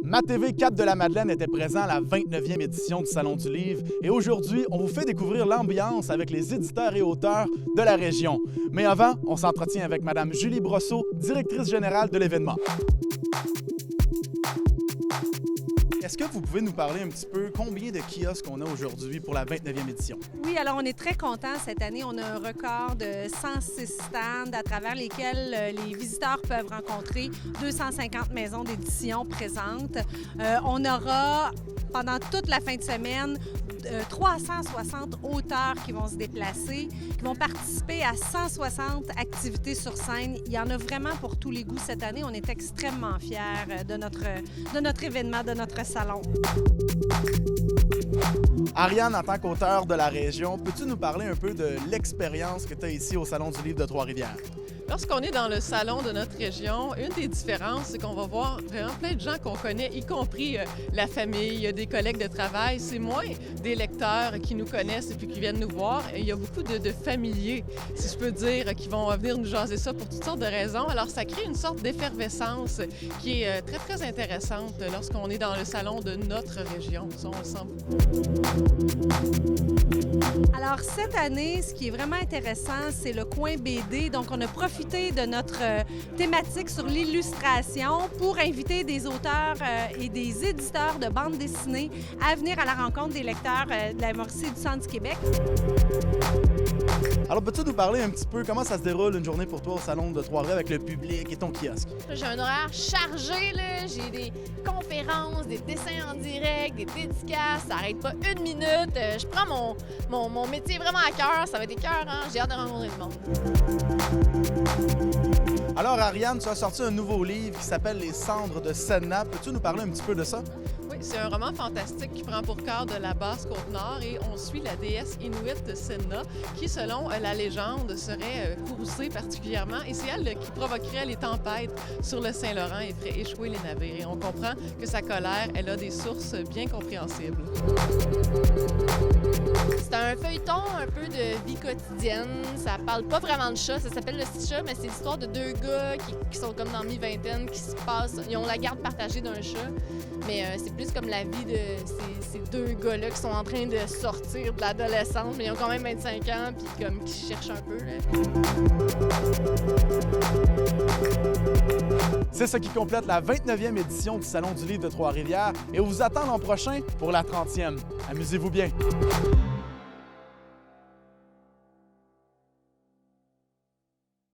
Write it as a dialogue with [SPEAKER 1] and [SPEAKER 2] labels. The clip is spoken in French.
[SPEAKER 1] MaTV Cap-de-la-Madeleine était présent à la 29e édition du Salon du Livre et aujourd'hui, on vous fait découvrir l'ambiance avec les éditeurs et auteurs de la région. Mais avant, on s'entretient avec Mme Julie Brosseau, directrice générale de l'événement. Est-ce que vous pouvez nous parler un petit peu combien de kiosques on a aujourd'hui pour la 29e édition?
[SPEAKER 2] Oui, alors on est très contents cette année. On a un record de 106 stands à travers lesquels les visiteurs peuvent rencontrer 250 maisons d'édition présentes. On aura pendant toute la fin de semaine 360 auteurs qui vont se déplacer, qui vont participer à 160 activités sur scène. Il y en a vraiment pour tous les goûts cette année. On est extrêmement fiers de notre événement, de notre salon.
[SPEAKER 1] Ariane, en tant qu'auteur de la région, peux-tu nous parler un peu de l'expérience que tu as ici au Salon du Livre de Trois-Rivières?
[SPEAKER 3] Lorsqu'on est dans le salon de notre région, une des différences, c'est qu'on va voir vraiment plein de gens qu'on connaît, y compris la famille, des collègues de travail. C'est moins des lecteurs qui nous connaissent et puis qui viennent nous voir. Et il y a beaucoup de familiers, si je peux dire, qui vont venir nous jaser ça pour toutes sortes de raisons. Alors, ça crée une sorte d'effervescence qui est très, très intéressante lorsqu'on est dans le salon de notre région. Ça, on le sent beaucoup.
[SPEAKER 2] Alors, cette année, ce qui est vraiment intéressant, c'est le coin BD. Donc, on a profité de notre thématique sur l'illustration pour inviter des auteurs et des éditeurs de bandes dessinées à venir à la rencontre des lecteurs de la Mauricie et du Centre du Québec.
[SPEAKER 1] Alors, peux-tu nous parler un petit peu comment ça se déroule une journée pour toi au Salon de Trois-Rivières avec le public et ton kiosque?
[SPEAKER 4] J'ai un horaire chargé, là. J'ai des conférences, des dessins en direct, des dédicaces, ça n'arrête pas une minute. Je prends mon métier vraiment à cœur, ça va être écœurant, j'ai hâte de rencontrer le monde.
[SPEAKER 1] Alors, Ariane, tu as sorti un nouveau livre qui s'appelle Les cendres de Sedna. Peux-tu nous parler un petit peu de ça?
[SPEAKER 3] Oui, c'est un roman fantastique qui prend pour cœur de la Basse-Côte-Nord et on suit la déesse inuite Sedna qui, selon la légende, serait courroucée particulièrement et c'est elle qui provoquerait les tempêtes sur le Saint-Laurent et ferait échouer les navires. Et on comprend que sa colère, elle a des sources bien compréhensibles.
[SPEAKER 4] C'est un feuilleton un peu de vie quotidienne. Ça parle pas vraiment de chat, ça s'appelle Le Petit Chat, mais c'est l'histoire de deux gars qui sont comme dans mi-vingtaine, qui se passent. Ils ont la garde partagée d'un chat, mais c'est plus comme la vie de ces deux gars-là qui sont en train de sortir de l'adolescence, mais ils ont quand même 25 ans, puis comme qui cherchent un peu, là.
[SPEAKER 1] C'est ce qui complète la 29e édition du Salon du Livre de Trois-Rivières et on vous attend l'an prochain pour la 30e. Amusez-vous bien!